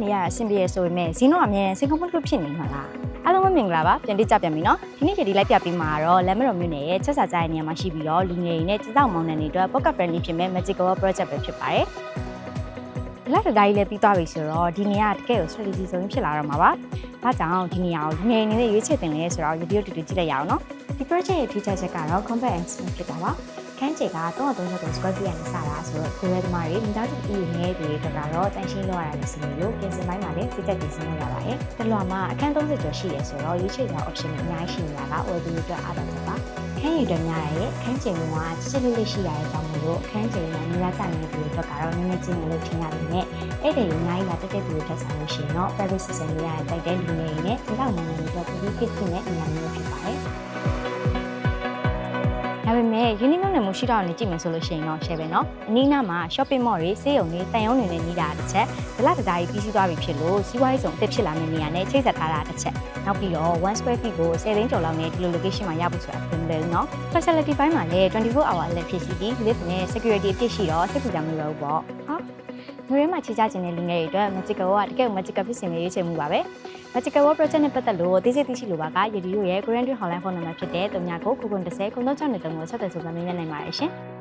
နေရအဆင်ပြေဆိုပေမဲ့ဈေးနှုန်းအမြဲစင်ကာပူလိုဖြစ်နေမှာလားအားလုံးပဲမင်္ဂလာပါပြန်တိကျပြန်ပြီနော်ဒီနေ့ဒီလိုက်ပြပေးမှာတော့လမ်းမတော်မြို့နယ်ရဲ့ချက်စာကြားရဲ့နေရာမှာရှိပြီးတော့လူငယ်တွေနဲ့ကျတောက်မောင်နှံတွေအတွက် pocket friendly ဖြစ်မဲ့ magical project ပဲဖြစ်ပါတယ်လက်တတိုင်းလည်းပြီးသွားပြီဆိုတော့ဒီနေရာတကယ်ကို strategy ဆိုရင်ဖြစ်လာတော့မှာပါဒါကြောင့်ဒီနေရာကိုလူငယ်တွေနဲ့ရွေးချယ်တင်လဲဆိုတော့ video တူတူကြည့်လိုက်ရအောင်နော်ဒီ project ရဲ့ feature ချက်ကတော့ compact and smooth ဖြစ်တာပါခန်းကျက330 square feet နဲ့စတာဆိုတော့ကိုယ်ရဲသမားတွေမိသားစုအကြီးငယ်တွေကတော့တန်ရှင်းလောက်ရတာစီလို့ပြင်ဆင်ပိုင်းမှာလည်းစိတ်သက်ပြင်ဆင်လို့ရပါတယ်။တလွာမှာအခန်း30ကျော်ရှိရဲဆိုတော့ရွေးချယ်စရာ option တွေအများကြီးရှိနေတာကဝယ်သူတွေအတွက်အားသာချက်ပါ။ခန်းရည်တွေများရဲ့ခန်းကျင်ကစစ်လေးလေးရှိရတဲ့ကြောင့်မို့လို့အခန်းကျင်နဲ့နေရာကျနေတဲ့သူတွေအတွက်ကတော့နည်းနည်းချင်းလို့ထင်ရပေမဲ့အဲ့ဒီအများကြီးလာတက်တဲ့သူတွေထက်ဆိုင်လို့ရှိရင်တော့ private system တွေရတဲ့တိုက်တဲ့လူငယ်တွေနဲ့ဒီလောက်နိုင်ငံတွေအတွက်ပြည်ဖြစ်ဖြစ်တဲ့နေရာမျိုးဖြစ်ပါတယ်။ဒါပေမဲ့ unique နဲ့မရှိတော့နေကြည့်မယ်ဆိုလို့ရှိရင်တော့ share ပဲเนาะအနည်းနားမှာ shopping mall တွေစေးရုံတွေတန်ရုံတွေနဲ့ညီးတာတစ်ချက်ဒလတဒါကြီးပြီးစီးသွားပြီဖြစ်လို့စီးပွားရေးဆောင်အသစ်ဖြစ်လာမယ့်နေရာနဲ့ချိတ်ဆက်ထားတာတစ်ချက်နောက်ပြီးတော့1 square feet ကို10သိန်းကျော်လောက်နဲ့ဒီလို location မှာရဖို့ဆိုတာပြင်တယ်เนาะ facility ဘိုင်းမှာလည်း24 hour electricity lift နဲ့ security အပြည့်ရှိတော့စိတ်ပူကြမျိုးတော့ပေါ့ဟာမြို့ထဲမှာခြေချခြင်းတဲ့လူငယ်တွေအတွက် magical ကတကယ် magical ဖြစ်စဉ်လေးရွေးချယ်မှုပါပဲmagical world project နဲ့ပတ်သက်လို့သိစိတ်သိရှိလိုပါကရည်ဒီယိုရဲ့ Korean Dream Hotline phone number ဖြစ်တဲ့399910 9363ကိုဆက်သွယ်စုံစမ်းမေးမြန်းနိုင်ပါတယ်ရှင်